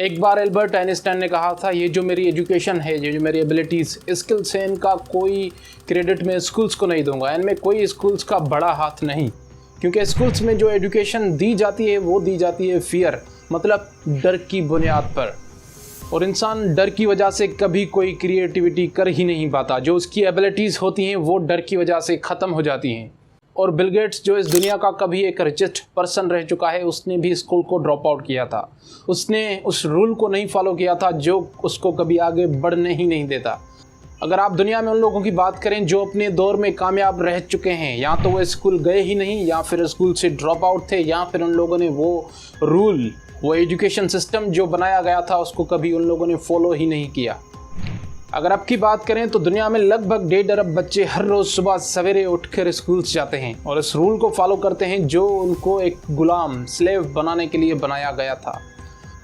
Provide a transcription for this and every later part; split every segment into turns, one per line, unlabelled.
एक बार Albert Einstein ने कहा था, ये जो मेरी एजुकेशन है, ये जो मेरी एबिलिटीज़, स्किल्स है, इनका कोई क्रेडिट मैं स्कूल्स को नहीं दूंगा, इनमें कोई स्कूल्स का बड़ा हाथ नहीं। क्योंकि स्कूल्स में जो एजुकेशन दी जाती है वो दी जाती है फियर, मतलब डर की बुनियाद पर। और इंसान डर की वजह से कभी कोई क्रिएटिविटी कर ही नहीं पाता। जो उसकी एबिलिटीज़ होती हैं वो डर की वजह से ख़त्म हो जाती हैं। और बिल गेट्स, जो इस दुनिया का कभी एक रिचेस्ट पर्सन रह चुका है, उसने भी स्कूल को ड्रॉप आउट किया था। उसने उस रूल को नहीं फॉलो किया था जो उसको कभी आगे बढ़ने ही नहीं देता। अगर आप दुनिया में उन लोगों की बात करें जो अपने दौर में कामयाब रह चुके हैं, या तो वो स्कूल गए ही नहीं, या फिर स्कूल से ड्रॉप आउट थे, या फिर उन लोगों ने वो रूल, वो एजुकेशन सिस्टम जो बनाया गया था उसको कभी उन लोगों ने फॉलो ही नहीं किया। अगर आपकी बात करें तो दुनिया में लगभग 1.5 अरब बच्चे हर रोज़ सुबह सवेरे उठकर स्कूल्स जाते हैं और इस रूल को फॉलो करते हैं जो उनको एक गुलाम, स्लेव बनाने के लिए बनाया गया था।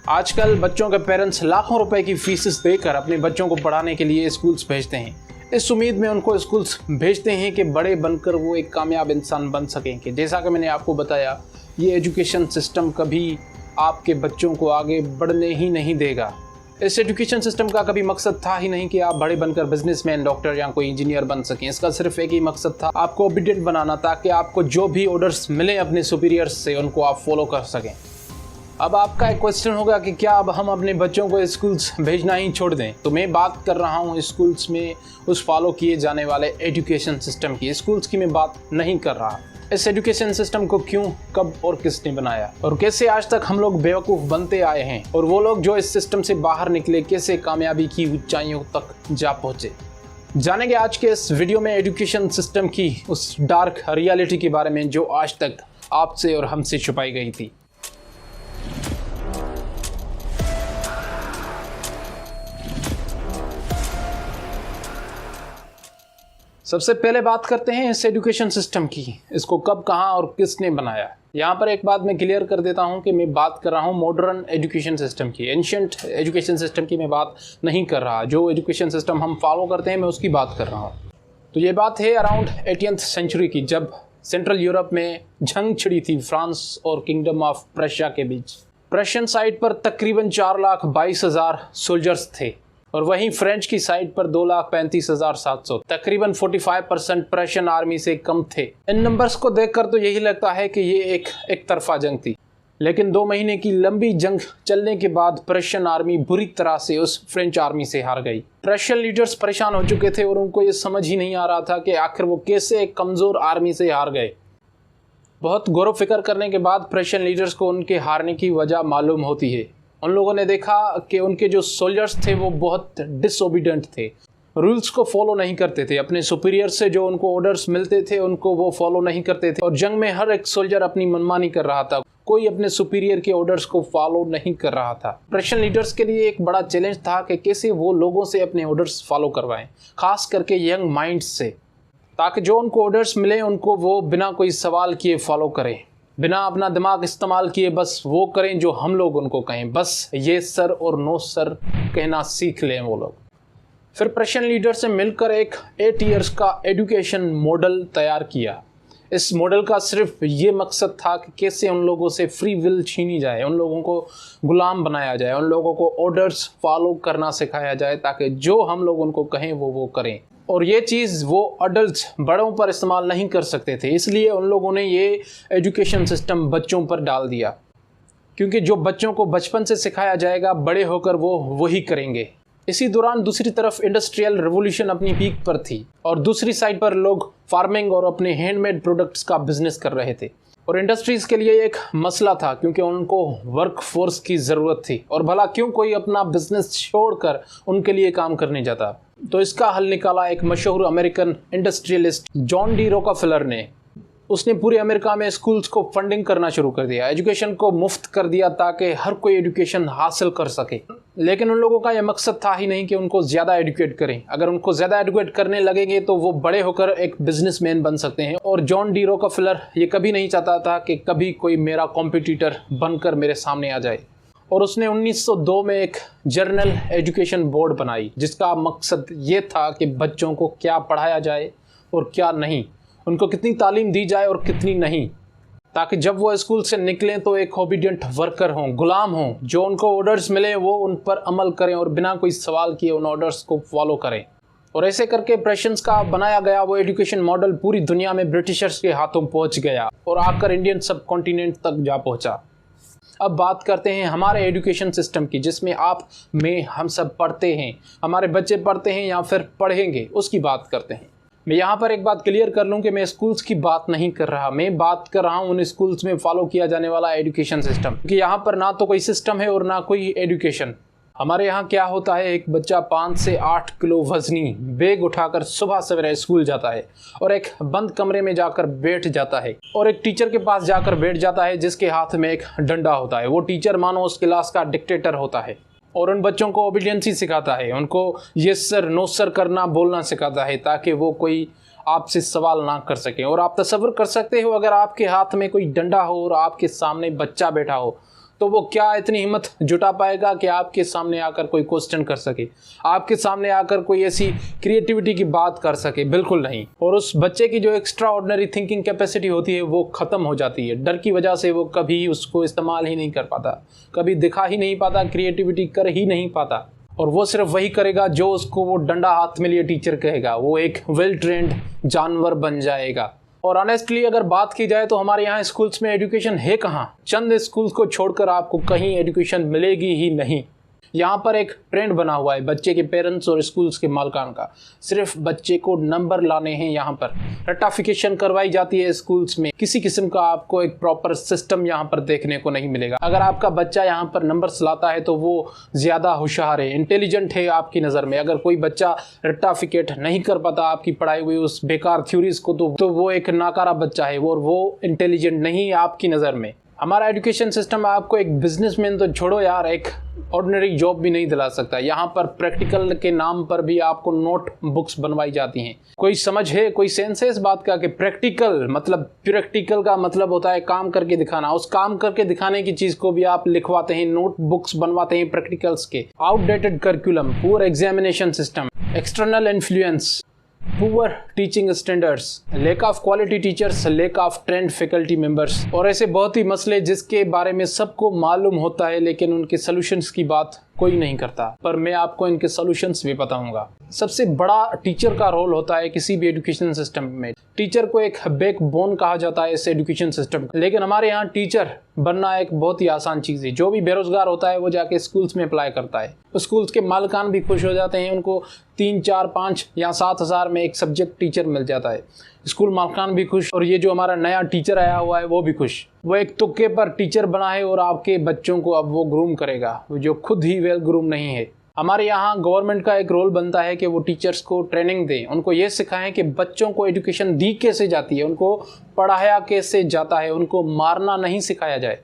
आजकल बच्चों के पेरेंट्स लाखों रुपए की फीसेस देकर अपने बच्चों को पढ़ाने के लिए स्कूल्स भेजते हैं, इस उम्मीद में उनको स्कूल्स भेजते हैं कि बड़े बनकर वो एक कामयाब इंसान बन सकेंगे। जैसा कि मैंने आपको बताया, ये एजुकेशन सिस्टम कभी आपके बच्चों को आगे बढ़ने ही नहीं देगा। इस एजुकेशन सिस्टम का कभी मकसद था ही नहीं कि आप बड़े बनकर बिजनेसमैन, डॉक्टर या कोई इंजीनियर बन सकें। इसका सिर्फ एक ही मकसद था, आपको ओबीडिएंट बनाना, ताकि आपको जो भी ऑर्डर्स मिले अपने सुपीरियर्स से उनको आप फॉलो कर सकें। अब आपका एक क्वेश्चन होगा कि क्या अब हम अपने बच्चों को स्कूल्स भेजना ही छोड़ दें? तो मैं बात कर रहा हूँ स्कूल्स में उस फॉलो किए जाने वाले एजुकेशन सिस्टम की। स्कूल्स की मैं बात नहीं कर रहा। इस एजुकेशन सिस्टम को क्यों, कब और किसने बनाया, और कैसे आज तक हम लोग बेवकूफ़ बनते आए हैं, और वो लोग जो इस सिस्टम से बाहर निकले कैसे कामयाबी की ऊंचाइयों तक जा पहुँचे। जानेंगे आज के इस वीडियो में एजुकेशन सिस्टम की उस डार्क रियलिटी के बारे में जो आज तक आपसे और हमसे छुपाई गई थी। सबसे पहले बात करते हैं इस एजुकेशन सिस्टम की। इसको कब, कहाँ और किसने बनाया। यहाँ पर एक बात मैं क्लियर कर देता हूँ कि मैं बात कर रहा हूँ मॉडर्न एजुकेशन सिस्टम की, एंशिएंट एजुकेशन सिस्टम की मैं बात नहीं कर रहा। जो एजुकेशन सिस्टम हम फॉलो करते हैं मैं उसकी बात कर रहा हूँ। तो ये बात है अराउंड 18th सेंचुरी की, जब सेंट्रल यूरोप में जंग छिड़ी थी फ्रांस और किंगडम ऑफ प्रशिया के बीच। प्रशियन साइड पर तकरीबन 4,22,000 सोल्जर्स थे और वहीं फ्रेंच की साइड पर 2,35,700, तकरीबन 45% प्रशियन आर्मी से कम थे। इन नंबर्स को देखकर तो यही लगता है कि ये एक तरफा जंग थी, लेकिन 2 महीने की लंबी जंग चलने के बाद प्रशियन आर्मी बुरी तरह से उस फ्रेंच आर्मी से हार गई। प्रशियन लीडर्स परेशान हो चुके थे और उनको ये समझ ही नहीं आ रहा था कि आखिर वो कैसे एक कमज़ोर आर्मी से हार गए। बहुत गौर फिक्र करने के बाद प्रशियन लीडर्स को उनके हारने की वजह मालूम होती है। उन लोगों ने देखा कि उनके जो सोल्जर्स थे वो बहुत डिसओबीडिएंट थे, रूल्स को फॉलो नहीं करते थे, अपने सुपीरियर से जो उनको ऑर्डर्स मिलते थे उनको वो फॉलो नहीं करते थे। और जंग में हर एक सोल्जर अपनी मनमानी कर रहा था, कोई अपने सुपीरियर के ऑर्डर्स को फॉलो नहीं कर रहा था। प्रशियन लीडर्स के लिए एक बड़ा चैलेंज था कि कैसे वो लोगों से अपने ऑर्डर्स फॉलो करवाएं, खास करके यंग माइंड्स से, ताकि जो उनको ऑर्डर्स मिले उनको वो बिना कोई सवाल किए फॉलो करें, बिना अपना दिमाग इस्तेमाल किए बस वो करें जो हम लोग उनको कहें, बस ये सर और नो सर कहना सीख लें वो लोग। फिर प्रशियन लीडर से मिलकर एक 8 इयर्स का एजुकेशन मॉडल तैयार किया। इस मॉडल का सिर्फ ये मकसद था कि कैसे उन लोगों से फ्री विल छीनी जाए, उन लोगों को गुलाम बनाया जाए, उन लोगों को ऑर्डर्स फॉलो करना सिखाया जाए, ताकि जो हम लोग उनको कहें वो करें। और ये चीज़ वो अडल्ट्स, बड़ों पर इस्तेमाल नहीं कर सकते थे, इसलिए उन लोगों ने ये एजुकेशन सिस्टम बच्चों पर डाल दिया। क्योंकि जो बच्चों को बचपन से सिखाया जाएगा बड़े होकर वो वही करेंगे। इसी दौरान दूसरी तरफ इंडस्ट्रियल रिवोल्यूशन अपनी पीक पर थी और दूसरी साइड पर लोग फार्मिंग और अपने हैंडमेड प्रोडक्ट्स का बिजनेस कर रहे थे। और इंडस्ट्रीज़ के लिए एक मसला था क्योंकि उनको वर्क फोर्स की ज़रूरत थी, और भला क्यों कोई अपना बिजनेस छोड़कर उनके लिए काम करने जाता। तो इसका हल निकाला एक मशहूर American industrialist John D Rockefeller ने। उसने पूरे अमेरिका में स्कूल्स को फंडिंग करना शुरू कर दिया, एजुकेशन को मुफ्त कर दिया ताकि हर कोई एजुकेशन हासिल कर सके। लेकिन उन लोगों का यह मकसद था ही नहीं कि उनको ज़्यादा एजुकेट करें। अगर उनको ज़्यादा एजुकेट करने लगेंगे तो वो बड़े होकर एक बिजनेसमैन बन सकते हैं। और जॉन डी रॉकफेलर ये कभी नहीं चाहता था कि कभी कोई मेरा कॉम्पिटिटर बनकर मेरे सामने आ जाए। और उसने 1902 में एक जर्नल एजुकेशन बोर्ड बनाई, जिसका मकसद ये था कि बच्चों को क्या पढ़ाया जाए और क्या नहीं, उनको कितनी तालीम दी जाए और कितनी नहीं। ताकि जब वो स्कूल से निकलें तो एक ओबीडियंट वर्कर हों, गुलाम हों, जो उनको ऑर्डर्स मिले वो उन पर अमल करें और बिना कोई सवाल किए उन ऑर्डर्स को फॉलो करें। और ऐसे करके प्रेशंस का बनाया गया वो एजुकेशन मॉडल पूरी दुनिया में ब्रिटिशर्स के हाथों पहुंच गया और आकर इंडियन सब कॉन्टिनेंट तक जा पहुंचा। अब बात करते हैं हमारे एजुकेशन सिस्टम की, जिसमें आप में हम सब पढ़ते हैं, हमारे बच्चे पढ़ते हैं या फिर पढ़ेंगे, उसकी बात करते हैं। मैं यहाँ पर एक बात क्लियर कर लूँ कि मैं स्कूल्स की बात नहीं कर रहा, मैं बात कर रहा हूँ उन स्कूल्स में फॉलो किया जाने वाला एजुकेशन सिस्टम, क्योंकि यहाँ पर ना तो कोई सिस्टम है और ना कोई एजुकेशन। हमारे यहाँ क्या होता है, एक बच्चा 5 से 8 किलो वजनी बैग उठाकर सुबह सवेरे स्कूल जाता है और एक बंद कमरे में जाकर बैठ जाता है और एक टीचर के पास जाकर बैठ जाता है जिसके हाथ में एक डंडा होता है। वो टीचर मानो उस क्लास का डिक्टेटर होता है और उन बच्चों को ओबीडियंसी सिखाता है, उनको यस सर नो सर करना बोलना सिखाता है ताकि वो कोई आपसे सवाल ना कर सके। और आप तसव्वुर कर सकते हो अगर आपके हाथ में कोई डंडा हो और आपके सामने बच्चा बैठा हो तो वो क्या इतनी हिम्मत जुटा पाएगा कि आपके सामने आकर कोई क्वेश्चन कर सके, आपके सामने आकर कोई ऐसी क्रिएटिविटी की बात कर सके? बिल्कुल नहीं। और उस बच्चे की जो एक्स्ट्रा ऑर्डिनरी थिंकिंग कैपेसिटी होती है वो ख़त्म हो जाती है। डर की वजह से वो कभी उसको इस्तेमाल ही नहीं कर पाता, कभी दिखा ही नहीं पाता, क्रिएटिविटी कर ही नहीं पाता। और वो सिर्फ वही करेगा जो उसको वो डंडा हाथ में लिए टीचर कहेगा। वो एक वेल ट्रेंड जानवर बन जाएगा। और ऑनेस्टली अगर बात की जाए तो हमारे यहाँ स्कूल्स में एजुकेशन है कहाँ? चंद स्कूल्स को छोड़कर आपको कहीं एजुकेशन मिलेगी ही नहीं। यहाँ पर एक ट्रेंड बना हुआ है बच्चे के पेरेंट्स और स्कूल्स के मालिकान का, सिर्फ बच्चे को नंबर लाने हैं। यहाँ पर रट्टाफिकेशन करवाई जाती है स्कूल्स में, किसी किस्म का आपको एक प्रॉपर सिस्टम यहाँ पर देखने को नहीं मिलेगा। अगर आपका बच्चा यहाँ पर नंबर्स लाता है तो वो ज़्यादा होशियार है, इंटेलिजेंट है आपकी नज़र में। अगर कोई बच्चा रट्टाफिकेट नहीं कर पाता आपकी पढ़ाई हुई उस बेकार थ्योरीज को तो वो एक नाकारा बच्चा है और वो इंटेलिजेंट नहीं है आपकी नज़र में। हमारा एजुकेशन सिस्टम आपको एक बिजनेसमैन तो छोड़ो यार, एक ऑर्डिनरी जॉब भी नहीं दिला सकता। यहाँ पर प्रैक्टिकल के नाम पर भी आपको नोट बुक्स बनवाई जाती हैं। कोई समझ है, कोई सेंस है इस बात का कि प्रैक्टिकल का मतलब होता है काम करके दिखाना। उस काम करके दिखाने की चीज को भी आप लिखवाते हैं, नोट बुक्स बनवाते हैं प्रैक्टिकल्स के। Outdated curriculum, poor examination system, external influence, poor teaching standards, lack of quality teachers, lack of trained faculty members और ऐसे बहुत ही मसले जिसके बारे में सबको मालूम होता है लेकिन उनके सॉल्यूशंस की बात कोई नहीं करता। पर मैं आपको इनके सॉल्यूशंस भी बताऊंगा। सबसे बड़ा टीचर का रोल होता है किसी भी एजुकेशन सिस्टम में। टीचर को एक बैकबोन कहा जाता है इस एजुकेशन सिस्टम का। लेकिन हमारे यहाँ टीचर बनना एक बहुत ही आसान चीज़ है। जो भी बेरोजगार होता है वो जाके स्कूल्स में अप्लाई करता है। स्कूल्स के मालिकान भी खुश हो जाते हैं, उनको 3, 4, 5 या 7 हज़ार में एक सब्जेक्ट टीचर मिल जाता है। स्कूल मालिकान भी खुश और ये जो हमारा नया टीचर आया हुआ है वो भी खुश। वो एक तुक्के पर टीचर बना है और आपके बच्चों को अब वो ग्रूम करेगा जो खुद ही वेल ग्रूम नहीं है। हमारे यहाँ गवर्नमेंट का एक रोल बनता है कि वो टीचर्स को ट्रेनिंग दें, उनको ये सिखाएं कि बच्चों को एजुकेशन दी कैसे जाती है, उनको पढ़ाया कैसे जाता है, उनको मारना नहीं सिखाया जाए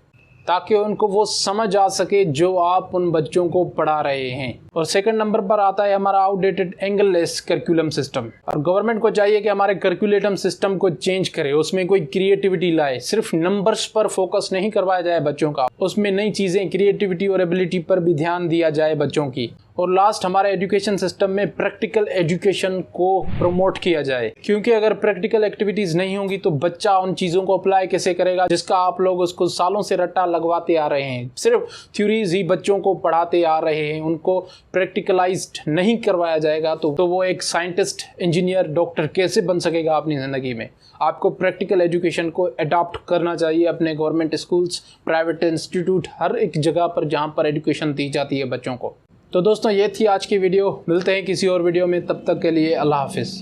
ताकि उनको वो समझ आ सके जो आप उन बच्चों को पढ़ा रहे हैं। और सेकंड नंबर पर आता है हमारा outdated angle less curriculum system. और गवर्नमेंट को चाहिए कि हमारे करिकुलम सिस्टम को चेंज करे, उसमें कोई क्रिएटिविटी लाए। सिर्फ नंबर्स पर फोकस नहीं करवाया जाए बच्चों का, उसमें नई चीज़ें, क्रिएटिविटी और एबिलिटी पर भी ध्यान दिया जाए बच्चों की। और लास्ट, हमारे एजुकेशन सिस्टम में प्रैक्टिकल एजुकेशन को प्रमोट किया जाए, क्योंकि अगर प्रैक्टिकल एक्टिविटीज़ नहीं होंगी तो बच्चा उन चीज़ों को अप्लाई कैसे करेगा जिसका आप लोग उसको सालों से रट्टा लगवाते आ रहे हैं। सिर्फ थ्योरीज ही बच्चों को पढ़ाते आ रहे हैं, उनको प्रैक्टिकलाइज्ड नहीं करवाया जाएगा तो वो एक साइंटिस्ट, इंजीनियर, डॉक्टर कैसे बन सकेगा अपनी ज़िंदगी में। आपको प्रैक्टिकल एजुकेशन को अडॉप्ट करना चाहिए अपने गवर्नमेंट स्कूल्स, प्राइवेट इंस्टीट्यूट, हर एक जगह पर जहाँ पर एजुकेशन दी जाती है बच्चों को। तो दोस्तों ये थी आज की वीडियो। मिलते हैं किसी और वीडियो में, तब तक के लिए अल्लाह हाफिज़।